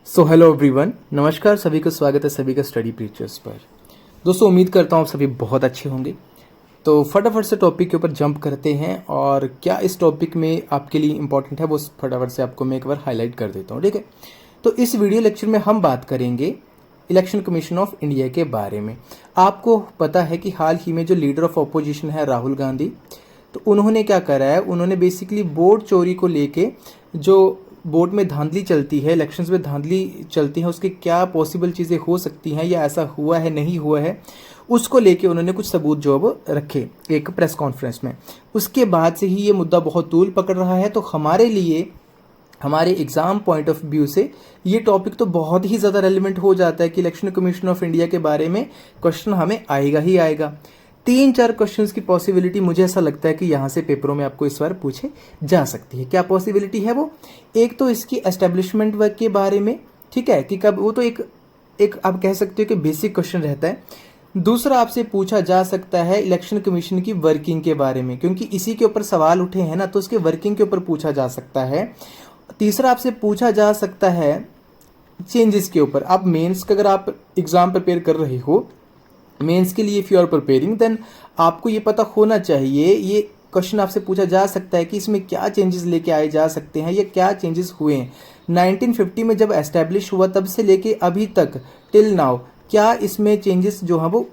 Hello everyone, नमस्कार सभी का स्वागत है सभी का स्टडी प्रीचर्स पर। दोस्तों उम्मीद करता हूँ सभी बहुत अच्छे होंगे। तो फटाफट से टॉपिक के ऊपर जंप करते हैं और क्या इस टॉपिक में आपके लिए इंपॉर्टेंट है वो फटाफट से आपको मैं एक बार हाईलाइट कर देता हूँ, ठीक है। तो इस वीडियो लेक्चर में हम बात करेंगे इलेक्शन कमीशन ऑफ इंडिया के बारे में। आपको पता है कि हाल ही में जो लीडर ऑफ अपोजिशन है राहुल गांधी, तो उन्होंने क्या करा है, उन्होंने बेसिकली वोट चोरी को लेके जो वोट में धांधली चलती है, इलेक्शंस में धांधली चलती है, उसकी क्या पॉसिबल चीज़ें हो सकती हैं या ऐसा हुआ है नहीं हुआ है, उसको लेके उन्होंने कुछ सबूत जो अब रखे एक प्रेस कॉन्फ्रेंस में। उसके बाद से ही ये मुद्दा बहुत तूल पकड़ रहा है। तो हमारे लिए, हमारे एग्जाम पॉइंट ऑफ व्यू से ये टॉपिक तो बहुत ही ज़्यादा रेलिवेंट हो जाता है कि इलेक्शन कमीशन ऑफ इंडिया के बारे में क्वेश्चन हमें आएगा ही आएगा। 3-4 क्वेश्चंस की पॉसिबिलिटी मुझे ऐसा लगता है कि यहाँ से पेपरों में आपको इस बार पूछे जा सकती है। क्या पॉसिबिलिटी है वो? एक तो इसकी एस्टेब्लिशमेंट वर्क के बारे में, ठीक है, कि कब वो तो एक आप कह सकते हो कि बेसिक क्वेश्चन रहता है। दूसरा आपसे पूछा जा सकता है इलेक्शन कमीशन की वर्किंग के बारे में, क्योंकि इसी के ऊपर सवाल उठे हैं ना, तो उसके वर्किंग के ऊपर पूछा जा सकता है। तीसरा आपसे पूछा जा सकता है चेंजेस के ऊपर। आप मेंस का अगर आप एग्जाम प्रिपेयर कर रहे हो, मेंस के लिए if you are preparing, then आपको ये पता होना चाहिए, ये क्वेश्चन आपसे पूछा जा सकता है कि इसमें क्या चेंजेस लेके आए जा सकते हैं या क्या चेंजेस हुए हैं 1950 में जब एस्टेब्लिश हुआ तब से लेके अभी तक टिल नाउ, क्या इसमें चेंजेस जो हैं वो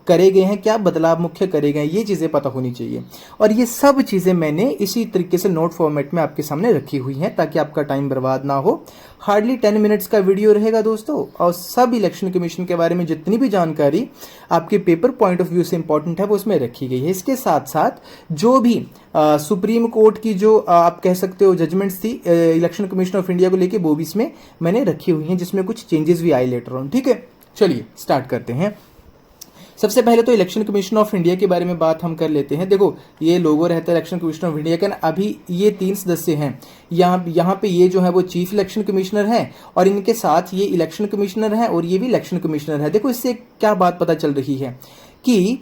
करे गए हैं, क्या बदलाव मुख्य करे गए हैं, ये चीज़ें पता होनी चाहिए। और ये सब चीज़ें मैंने इसी तरीके से नोट फॉर्मेट में आपके सामने रखी हुई हैं ताकि आपका टाइम बर्बाद ना हो। हार्डली 10 मिनट्स का वीडियो रहेगा दोस्तों, और सब इलेक्शन कमीशन के बारे में जितनी भी जानकारी आपके पेपर पॉइंट ऑफ व्यू से इंपॉर्टेंट है वो उसमें रखी गई है। इसके साथ साथ जो भी सुप्रीम कोर्ट की जो आप कह सकते हो जजमेंट्स थी इलेक्शन कमीशन ऑफ इंडिया को लेके, वो भी इसमें मैंने रखी हुई हैं, जिसमें कुछ चेंजेस भी आए लेटर ऑन, ठीक है। चलिए स्टार्ट करते हैं। सबसे पहले तो इलेक्शन कमीशन ऑफ इंडिया के बारे में बात हम कर लेते हैं। देखो ये लोगो रहता है इलेक्शन कमीशन ऑफ इंडिया का ना, अभी ये 3 सदस्य हैं। यहाँ पे ये जो है वो चीफ इलेक्शन कमिश्नर हैं और इनके साथ ये इलेक्शन कमिश्नर हैं और ये भी इलेक्शन कमिश्नर है। देखो इससे क्या बात पता चल रही है कि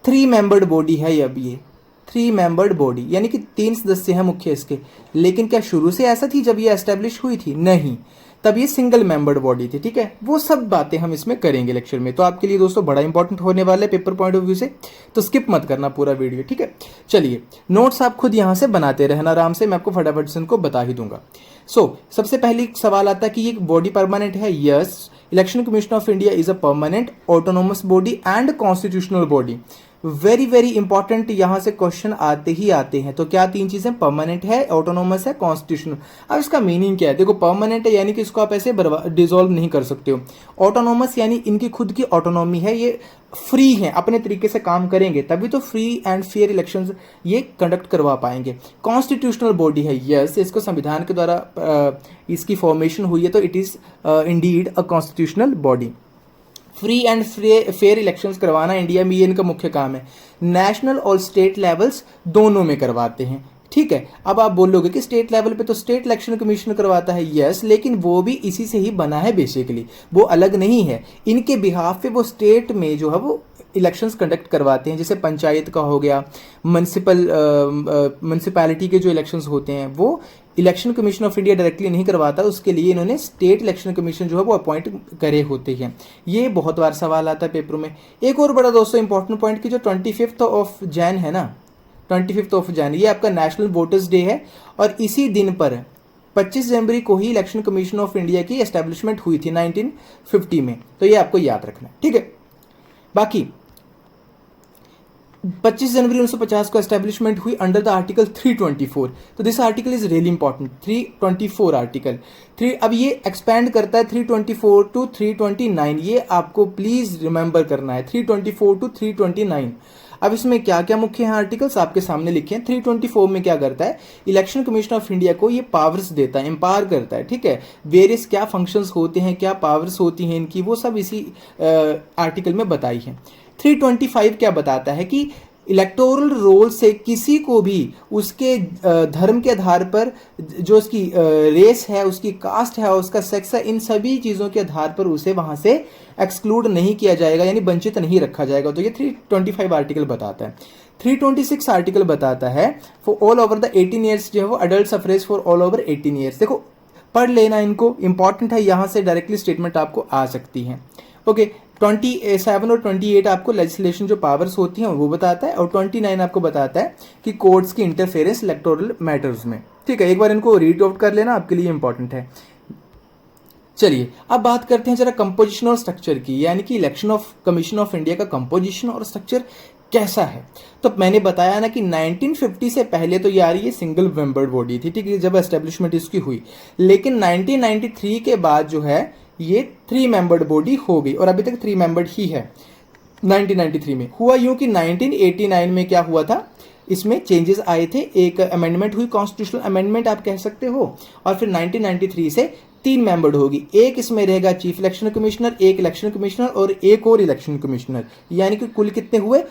3 मेंबर्ड बॉडी है। अब ये 3 मेंबर्ड बॉडी यानी कि 3 सदस्य हैं मुख्य इसके। लेकिन क्या शुरू से ऐसा थी जब ये एस्टेब्लिश हुई थी? नहीं, तब ये सिंगल मेंबर्ड बॉडी थी, ठीक है। वो सब बातें हम इसमें करेंगे लेक्चर में, तो आपके लिए दोस्तों बड़ा इंपॉर्टेंट होने वाला है पेपर पॉइंट ऑफ व्यू से, तो स्किप मत करना पूरा वीडियो, ठीक है। चलिए नोट्स आप खुद यहां से बनाते रहना आराम से, मैं आपको फटाफट से उनको बता ही दूंगा। सबसे पहले सवाल आता है कि ये बॉडी परमानेंट है। Yes, election commission of India is a permanent autonomous body and constitutional body. Very very important, यहां से क्वेश्चन आते ही आते हैं। तो क्या 3 चीजें? परमानेंट है, ऑटोनोमस है, कॉन्स्टिट्यूशनल। अब इसका मीनिंग क्या है? देखो परमानेंट है यानी कि इसको आप ऐसे डिसॉल्व नहीं कर सकते हो। ऑटोनोमस यानी इनकी खुद की ऑटोनॉमी है, ये फ्री है, अपने तरीके से काम करेंगे तभी तो फ्री एंड फेयर इलेक्शंस ये कंडक्ट करवा पाएंगे। कॉन्स्टिट्यूशनल बॉडी है, यस, इसको संविधान के द्वारा इसकी फॉर्मेशन हुई है, तो it is indeed a constitutional body. Free and fair elections करवाना इंडिया में ये इनका मुख्य काम है। नेशनल और स्टेट लेवल्स दोनों में करवाते हैं, ठीक है। अब आप बोलोगे कि स्टेट लेवल पे तो स्टेट इलेक्शन कमीशन करवाता है, यस, लेकिन वो भी इसी से ही बना है बेसिकली, वो अलग नहीं है। इनके बिहाफ पे वो स्टेट में जो है वो इलेक्शंस कंडक्ट करवाते हैं, जैसे पंचायत का हो गया, म्यूनसिपैलिटी के जो इलेक्शंस होते हैं वो election commission of India directly नहीं करवाता, उसके लिए इन्होंने स्टेट इलेक्शन कमीशन जो है वो अपॉइंट करे होते हैं। ये बहुत बार सवाल आता है पेपरों में। एक और बड़ा दोस्तों इंपॉर्टेंट पॉइंट की जो 25 ऑफ जैन है ना, 25 ऑफ जैन, ये आपका नेशनल वोटर्स डे है और इसी दिन पर 25 जनवरी को ही इलेक्शन कमीशन ऑफ इंडिया की एस्टेब्लिशमेंट हुई थी 1950 में, तो ये आपको याद रखना है, ठीक है। बाकी 25 जनवरी 1950 को एस्टेब्लिशमेंट हुई अंडर द आर्टिकल 324। तो this article is really important, 324 article 3। अब ये एक्सपैंड करता है 324 टू 329, ये आपको प्लीज रिमेंबर करना है, 324 टू 329। अब इसमें क्या क्या मुख्य हैं आर्टिकल्स आपके सामने लिखे हैं। 324 में क्या करता है, इलेक्शन कमीशन ऑफ इंडिया को ये पावर्स देता है, एम्पावर करता है, ठीक है। वेरियस क्या फंक्शंस होते हैं, क्या पावर्स होती हैं इनकी, वो सब इसी आर्टिकल में बताई है। 325 क्या बताता है कि इलेक्टोरल रोल से किसी को भी उसके धर्म के आधार पर, जो उसकी रेस है, उसकी कास्ट है, उसका सेक्स है, इन सभी चीज़ों के आधार पर उसे वहां से एक्सक्लूड नहीं किया जाएगा, यानी वंचित नहीं रखा जाएगा। तो ये 325 आर्टिकल बताता है। 326 आर्टिकल बताता है for all over the 18 years जो है वो adult suffrage for all over 18 years. देखो पढ़ लेना इनको, इंपॉर्टेंट है, यहाँ से डायरेक्टली स्टेटमेंट आपको आ सकती है। ओके, 27 और 28 आपको लेजिस्लेशन जो पावर्स होती हैं वो बताता है, और 29 आपको बताता है कि कोर्ट्स की इंटरफेरेंस इलेक्टोरल मैटर्स में। ठीक है, एक बार इनको रीड आउट कर लेना, आपके लिए इंपॉर्टेंट है। चलिए अब बात करते हैं जरा कंपोजिशन और स्ट्रक्चर की, यानी कि election of commission of India का कंपोजिशन और स्ट्रक्चर कैसा है। तो मैंने बताया ना कि 1950 से पहले तो यार ये सिंगल मेंबर्ड बॉडी थी, ठीक है, जब एस्टेब्लिशमेंट इसकी हुई, लेकिन 1993 के बाद जो है ये 3 मेंबर्ड बॉडी हो गई, और अभी तक 3 मेंबर्ड ही है। 1993 में हुआ यूं कि 1989 में क्या हुआ था, इसमें चेंजेस आए थे, एक अमेंडमेंट हुई, कॉन्स्टिट्यूशनल अमेंडमेंट आप कह सकते हो, और फिर 1993 से 3 मेंबर्ड होगी। एक इसमें रहेगा चीफ इलेक्शन कमिश्नर, एक इलेक्शन कमिश्नर और एक और इलेक्शन कमिश्नर, यानी कि कुल कितने हुए,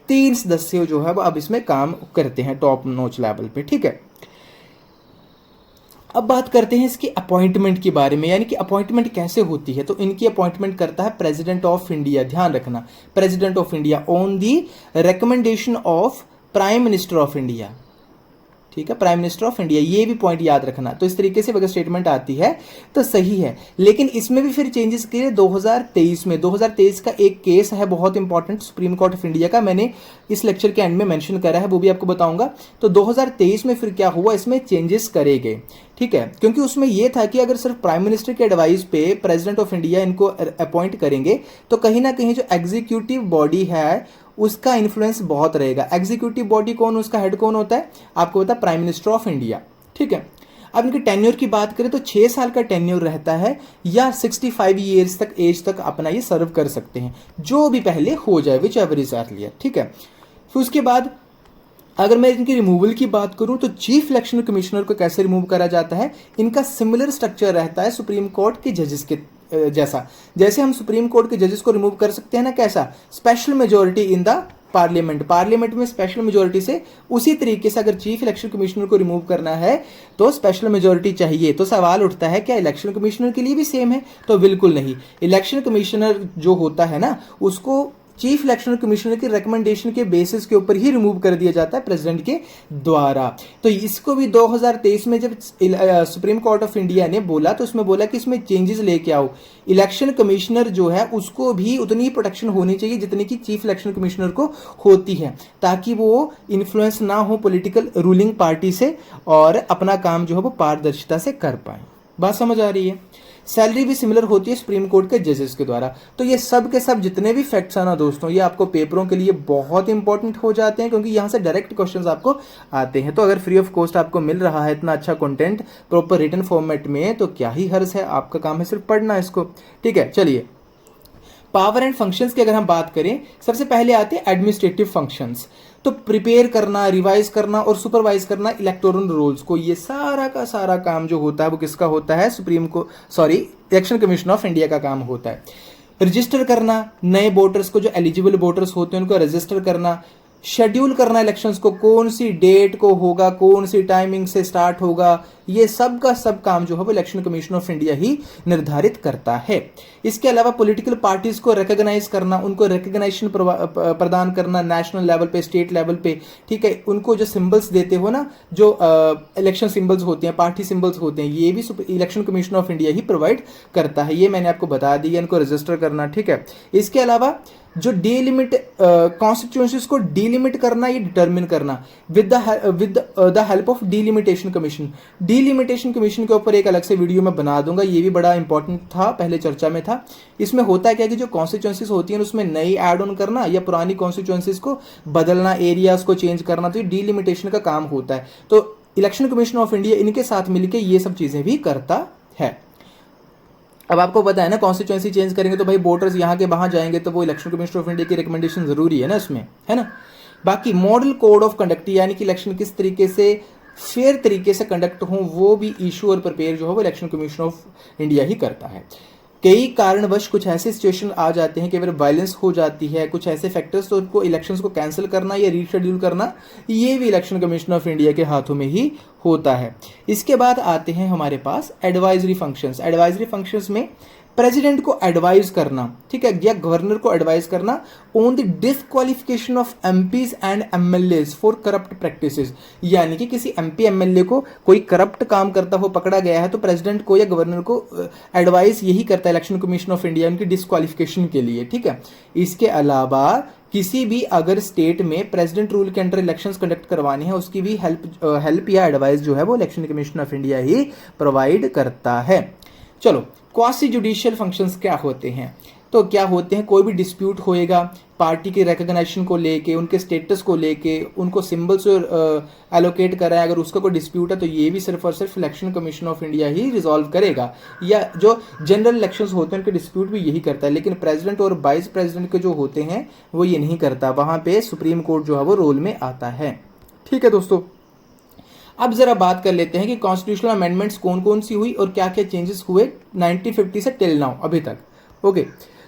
3 सदस्य जो है वो अब इसमें काम करते हैं टॉप नोच लेवल पे। ठीक है, अब बात करते हैं इसकी अपॉइंटमेंट के बारे में, यानी कि अपॉइंटमेंट कैसे होती है। तो इनकी अपॉइंटमेंट करता है प्रेसिडेंट ऑफ इंडिया, ध्यान रखना, president of India on the recommendation of prime minister of India. ठीक है, प्राइम मिनिस्टर ऑफ इंडिया, ये भी पॉइंट याद रखना। तो इस तरीके से अगर स्टेटमेंट आती है तो सही है, लेकिन इसमें भी फिर चेंजेस किए 2023 में। 2023 का एक केस है बहुत important, supreme court of India का, मैंने इस लेक्चर के एंड में मेंशन करा है, वो भी आपको बताऊंगा। तो 2023 में फिर क्या हुआ, इसमें चेंजेस करे गए। ठीक है, क्योंकि उसमें यह था कि अगर सिर्फ प्राइम मिनिस्टर के एडवाइस पे प्रेसिडेंट ऑफ इंडिया इनको अपॉइंट करेंगे तो कहीं ना कहीं जो एग्जीक्यूटिव बॉडी है उसका इन्फ्लुएंस बहुत रहेगा। एग्जीक्यूटिव बॉडी कौन, उसका हेड कौन होता है, आपको पता है, प्राइम मिनिस्टर ऑफ इंडिया। ठीक है, अब इनके टेन्योर की बात करें तो 6 साल का टेन्योर रहता है, या 65 ईयर्स तक एज तक अपना ये सर्व कर सकते हैं, जो भी पहले हो जाए, विच एवर इज अर्लियर। ठीक है, फिर उसके बाद अगर मैं इनकी रिमूवल की बात करूं तो चीफ इलेक्शन कमिश्नर को कैसे रिमूव करा जाता है, इनका सिमिलर स्ट्रक्चर रहता है सुप्रीम कोर्ट के जजेस के जैसा। जैसे हम सुप्रीम कोर्ट के जजेस को रिमूव कर सकते हैं ना, कैसा, special majority in the parliament में स्पेशल मेजोरिटी से, उसी तरीके से अगर चीफ इलेक्शन कमिश्नर को रिमूव करना है तो स्पेशल मेजोरिटी चाहिए। तो सवाल उठता है क्या इलेक्शन कमिश्नर के लिए भी सेम है, तो बिल्कुल नहीं। इलेक्शन कमिश्नर जो होता है ना उसको चीफ इलेक्शन कमिश्नर की रिकमेंडेशन के बेसिस के ऊपर ही रिमूव कर दिया जाता है प्रेसिडेंट के द्वारा। तो इसको भी 2023 में जब सुप्रीम कोर्ट ऑफ इंडिया ने बोला तो उसमें बोला कि इसमें चेंजेस लेके आओ, इलेक्शन कमिश्नर जो है उसको भी उतनी ही प्रोटेक्शन होनी चाहिए जितनी कि चीफ इलेक्शन कमिश्नर को होती है, ताकि वो इन्फ्लुएंस ना हो पॉलिटिकल रूलिंग पार्टी से और अपना काम जो है वो पारदर्शिता से कर पाए। बात समझ आ रही है। सैलरी भी सिमिलर होती है सुप्रीम कोर्ट के जजेस के द्वारा। तो ये सब के सब जितने भी फैक्ट्स हैं ना दोस्तों, ये आपको पेपरों के लिए बहुत इंपॉर्टेंट हो जाते हैं, क्योंकि यहाँ से डायरेक्ट क्वेश्चंस आपको आते हैं। तो अगर फ्री ऑफ कॉस्ट आपको मिल रहा है इतना अच्छा कंटेंट प्रॉपर रिटन फॉर्मेट में, तो क्या ही हर्ज है, आपका काम है सिर्फ पढ़ना इसको। ठीक है, चलिए पावर एंड फंक्शंस की अगर हम बात करें, सबसे पहले आते हैं एडमिनिस्ट्रेटिव फंक्शंस। तो प्रिपेयर करना, रिवाइज करना और सुपरवाइज करना इलेक्टोरल रोल्स को, ये सारा का सारा काम जो होता है वो किसका होता है, इलेक्शन कमीशन ऑफ इंडिया का काम होता है। रजिस्टर करना, नए वोटर्स को, जो एलिजिबल वोटर्स होते हैं उनको रजिस्टर करना, शेड्यूल करना इलेक्शंस को, कौन सी डेट को होगा, कौन सी टाइमिंग से स्टार्ट होगा, ये सब का सब काम जो है वो इलेक्शन कमीशन ऑफ इंडिया ही निर्धारित करता है। इसके अलावा पॉलिटिकल पार्टीज को रिकॉग्नाइज करना, उनको रिकॉग्नाइजेशन प्रदान करना नेशनल लेवल पे, स्टेट लेवल पे। ठीक है, उनको जो सिंबल्स देते हो ना, जो इलेक्शन सिंबल्स होते हैं, पार्टी सिंबल्स होते हैं, ये भी election commission of India he provide करता है। ये मैंने आपको बता दिया, इनको रजिस्टर करना। ठीक है, इसके अलावा जो डीलिमिट कॉन्स्टिट्यूएंसीज को डीलिमिट करना, ये डिटरमिन करना with the help of delimitation commission. Delimitation commission के ऊपर एक अलग से वीडियो मैं बना दूंगा, ये भी बड़ा इंपॉर्टेंट था, पहले चर्चा में था। इसमें होता है क्या कि जो कॉन्स्टिट्यूएंसीज होती हैं उसमें नई ऐड ऑन करना या पुरानी कॉन्स्टिट्यूएंसीज को बदलना, एरियाज को चेंज करना, तो ये डीलिमिटेशन का काम होता है। तो इलेक्शन कमीशन ऑफ इंडिया इनके साथ मिलकर ये सब चीजें भी करता है। अब आपको पता है ना, कॉन्स्टिट्यूएंसी चेंज करेंगे तो भाई वोटर्स यहाँ के वहां जाएंगे, तो वो इलेक्शन कमीशन ऑफ इंडिया की रिकमेंडेशन जरूरी है ना इसमें, है ना। बाकी मॉडल कोड ऑफ कंडक्ट, यानी कि इलेक्शन किस तरीके से फेयर तरीके से कंडक्ट हो, वो भी इशू और प्रिपेयर जो है वो इलेक्शन कमीशन ऑफ इंडिया ही करता है। कई कारणवश कुछ ऐसे सिचुएशन आ जाते हैं कि अगर वायलेंस हो जाती है, कुछ ऐसे फैक्टर्स, तो उनको इलेक्शंस को कैंसिल करना या रीशेड्यूल करना, ये भी इलेक्शन कमीशन ऑफ इंडिया के हाथों में ही होता है। इसके बाद आते हैं हमारे पास एडवाइजरी फंक्शंस। एडवाइजरी फंक्शंस में प्रेसिडेंट को एडवाइज करना, ठीक है, या गवर्नर को एडवाइज करना on the disqualification of MPs and MLAs for corrupt practices. यानी कि किसी एमपी एमएलए को कोई करप्ट काम करता हुआ पकड़ा गया है तो प्रेसिडेंट को या गवर्नर को एडवाइस यही करता है इलेक्शन कमीशन ऑफ इंडिया उनकी डिसक्वालिफिकेशन के लिए, ठीक है। इसके अलावा किसी भी अगर स्टेट में प्रेसिडेंट रूल के अंडर इलेक्शंस कंडक्ट करवानी है उसकी भी हेल्प या एडवाइस जो है वो election commission of India he provide करता है। चलो, क्वासी जुडिशियल फंक्शंस क्या होते हैं? तो क्या होते हैं, कोई भी डिस्प्यूट होएगा पार्टी के रिकॉग्निशन को लेके, उनके स्टेटस को लेके, उनको सिंबल्स एलोकेट करा है, अगर उसका कोई डिस्प्यूट है तो ये भी सिर्फ और सिर्फ election commission of India he resolve करेगा, या जो जनरल इलेक्शंस होते हैं उनके डिस्प्यूट भी यही करता है। लेकिन प्रेसिडेंट और वाइस प्रेसिडेंट के जो होते हैं वो ये नहीं करता, वहां पे सुप्रीम कोर्ट जो है वो रोल में आता है। ठीक है दोस्तों, अब जरा बात कर लेते हैं कि कॉन्स्टिट्यूशनल अमेंडमेंट्स कौन कौन सी हुई और क्या क्या चेंजेस हुए 1950 से टिल नाउ अभी तक। ओके,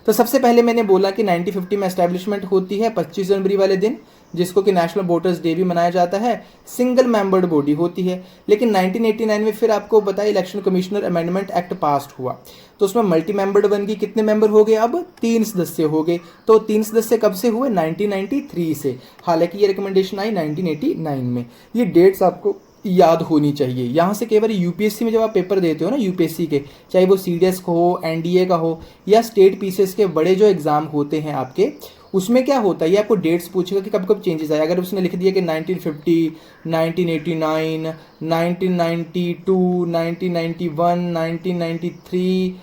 तो सबसे पहले मैंने बोला कि 1950 में एस्टैब्लिशमेंट होती है 25 जनवरी वाले दिन, जिसको कि नेशनल वोटर्स डे भी मनाया जाता है। सिंगल मेंबर्ड बॉडी होती है। लेकिन 1989 में फिर आपको बताया इलेक्शन कमिश्नर अमेंडमेंट एक्ट पास हुआ, तो उसमें मल्टी मेंबर्ड बन गई। कितने मेंबर हो गए? अब 3 सदस्य हो गए। तो 3 सदस्य कब से हुए? 1993 से। हालांकि ये रिकमेंडेशन आई 1989 में। ये डेट्स आपको याद होनी चाहिए। यहाँ से केवल यूपीएससी में जब आप पेपर देते हो ना, यूपीएससी के, चाहे वो सीडीएस का हो, एनडीए का हो, या स्टेट पीसीएस के बड़े जो एग्जाम होते हैं आपके, उसमें क्या होता है, ये आपको डेट्स पूछेगा कि कब कब चेंजेस आए। अगर उसने लिख दिया कि 1950, 1989, 1992, 1991, 1993,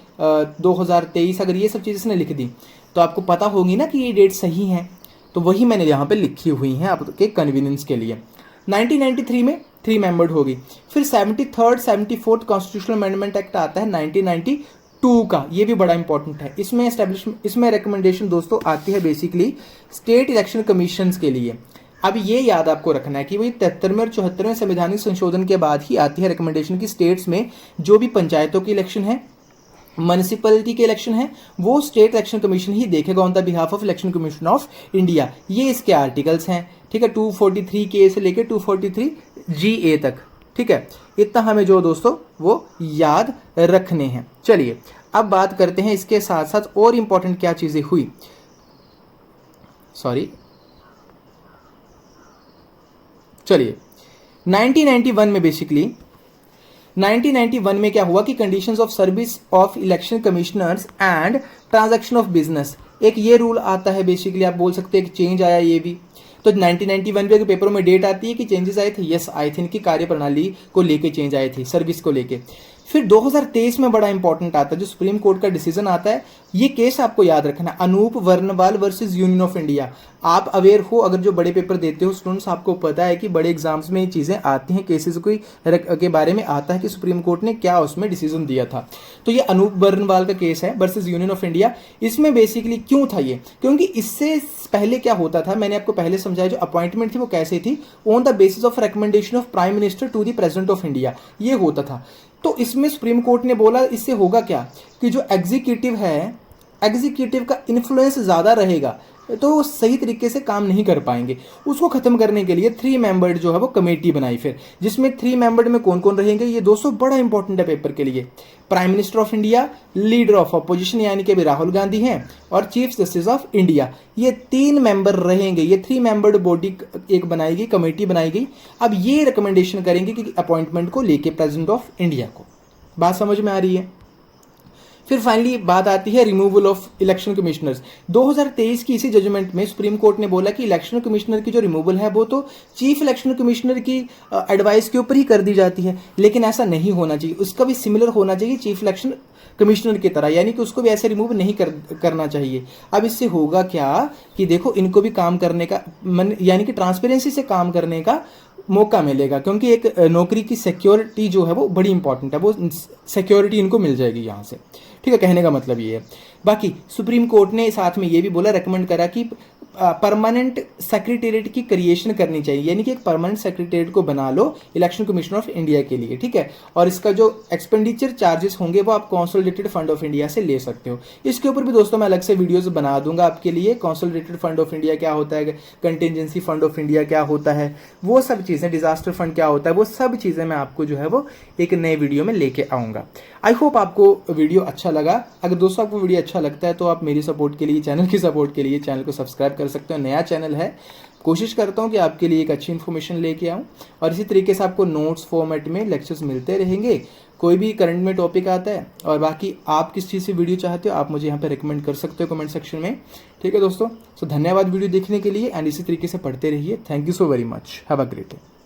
2023, अगर ये सब चीज़ें इसने लिख दी तो आपको पता होगी ना कि ये डेट सही हैं। तो वही मैंने यहाँ पे लिखी हुई हैं आपके कन्वीनियंस के लिए। 1993 में 3 मेंबर्ड होगी। फिर 73rd 74th constitutional amendment act आता है 1992 का, ये भी बड़ा इंपॉर्टेंट है। इसमें रिकमेंडेशन दोस्तों आती है बेसिकली स्टेट इलेक्शन कमीशंस के लिए। अब ये याद आपको रखना है कि वही 73वें और 74वें संवैधानिक संशोधन के बाद ही आती है रिकमेंडेशन की स्टेट्स में जो भी पंचायतों की इलेक्शन है, म्युनिसिपैलिटी के इलेक्शन है, वो स्टेट इलेक्शन कमीशन ही देखेगा on the behalf of election commission of India. ये इसके आर्टिकल्स हैं, ठीक है, 243 के से लेकर 243 GA तक। ठीक है, इतना हमें जो दोस्तों वो याद रखने हैं। चलिए अब बात करते हैं इसके साथ साथ और इंपॉर्टेंट क्या चीजें हुई। चलिए 1991 में बेसिकली 1991 में क्या हुआ कि conditions of service of election commissioners and transaction of business, एक ये रूल आता है। बेसिकली आप बोल सकते हैं कि चेंज आया ये भी। तो 1991 के पेपरों में डेट आती है कि चेंजेस आए थे, यस आए थे, इनकी कार्यप्रणाली को लेके चेंज आए थे, सर्विस को लेके। फिर 2023 में बड़ा इंपॉर्टेंट आता है जो सुप्रीम कोर्ट का डिसीजन आता है। ये केस आपको याद रखना, Anoop Varnwal versus union of India. आप अवेयर हो, अगर जो बड़े पेपर देते हो स्टूडेंट्स, आपको पता है कि बड़े एग्जाम्स में ये चीजें आती हैं, केसेस के बारे में आता है कि सुप्रीम कोर्ट ने क्या उसमें डिसीजन दिया था। तो ये अनूप वर्णवाल का केस है वर्सेस यूनियन ऑफ इंडिया। इसमें बेसिकली क्यों था ये? क्योंकि इससे पहले क्या होता था, मैंने आपको पहले समझाया, जो अपॉइंटमेंट थी वो कैसे थी, on the basis of recommendation of prime minister to the president of India, ये होता था। तो इसमें सुप्रीम कोर्ट ने बोला इससे होगा क्या कि जो एग्जीक्यूटिव है, एग्जीक्यूटिव का इन्फ्लुएंस ज्यादा रहेगा तो वो सही तरीके से काम नहीं कर पाएंगे। उसको खत्म करने के लिए 3 मेंबर्ड जो है वो कमेटी बनाई फिर, जिसमें 3 मेंबर्ड में कौन कौन रहेंगे, ये दोस्तों बड़ा इंपॉर्टेंट है पेपर के लिए। Prime minister of India, leader of opposition यानी कि अभी राहुल गांधी हैं, और चीफ जस्टिस ऑफ इंडिया। ये 3 मेंबर रहेंगे। ये 3 मेंबर्ड बॉडी एक बनाई गई, कमेटी बनाई गई। अब ये रिकमेंडेशन करेंगे कि अपॉइंटमेंट को लेके प्रेसिडेंट ऑफ इंडिया को। बात समझ में आ रही है? फिर फाइनली बात आती है रिमूवल ऑफ इलेक्शन कमिश्नर्स। 2023 की इसी जजमेंट में सुप्रीम कोर्ट ने बोला कि इलेक्शन कमिश्नर की जो रिमूवल है वो तो चीफ इलेक्शन कमिश्नर की एडवाइस के ऊपर ही कर दी जाती है, लेकिन ऐसा नहीं होना चाहिए। उसका भी सिमिलर होना चाहिए चीफ इलेक्शन कमिश्नर की तरह, यानी कि उसको भी ऐसे रिमूव नहीं करना चाहिए। अब इससे होगा क्या कि देखो इनको भी काम करने का यानी कि ट्रांसपेरेंसी से काम करने का मौका मिलेगा, क्योंकि एक नौकरी की सिक्योरिटी जो है वो बड़ी इंपॉर्टेंट है, वो सिक्योरिटी इनको मिल जाएगी यहाँ से। ठीक है, कहने का मतलब ये है। बाकी सुप्रीम कोर्ट ने साथ में ये भी बोला, रेकमेंड करा कि परमानेंट सेक्रेटेरिएट की क्रिएशन करनी चाहिए, यानी कि एक परमानेंट सेक्रेटेरिएट को बना लो इलेक्शन कमीशन ऑफ इंडिया के लिए, ठीक है। और इसका जो एक्सपेंडिचर चार्जेस होंगे वो आप कंसोलिडेटेड फंड ऑफ इंडिया से ले सकते हो। इसके ऊपर भी दोस्तों मैं अलग से वीडियोस बना दूंगा आपके लिए, कंसोलिडेटेड फंड ऑफ इंडिया क्या होता है, कंटिजेंसी फंड ऑफ इंडिया क्या होता है, वो सब चीज़ें, डिजास्टर फंड क्या होता है, वो सब चीज़ें मैं आपको जो है वो एक नए वीडियो में लेके आऊँगा। आई होप आपको वीडियो अच्छा लगा। अगर दोस्तों आपको वीडियो अच्छा लगता है तो आप मेरी सपोर्ट के लिए, चैनल की सपोर्ट के लिए चैनल को सब्सक्राइब कर सकते हो। नया चैनल है, कोशिश करता हूँ कि आपके लिए एक अच्छी इन्फॉर्मेशन लेके आऊँ, और इसी तरीके से आपको नोट्स फॉर्मेट में लेक्चर्स मिलते रहेंगे। कोई भी करंट में टॉपिक आता है, और बाकी आप किस चीज़ से वीडियो चाहते हो आप मुझे यहाँ पे रिकमेंड कर सकते हो कमेंट सेक्शन में, ठीक है दोस्तों। सो धन्यवाद वीडियो देखने के लिए, एंड इसी तरीके से पढ़ते रहिए। Thank you so very much, have a great day.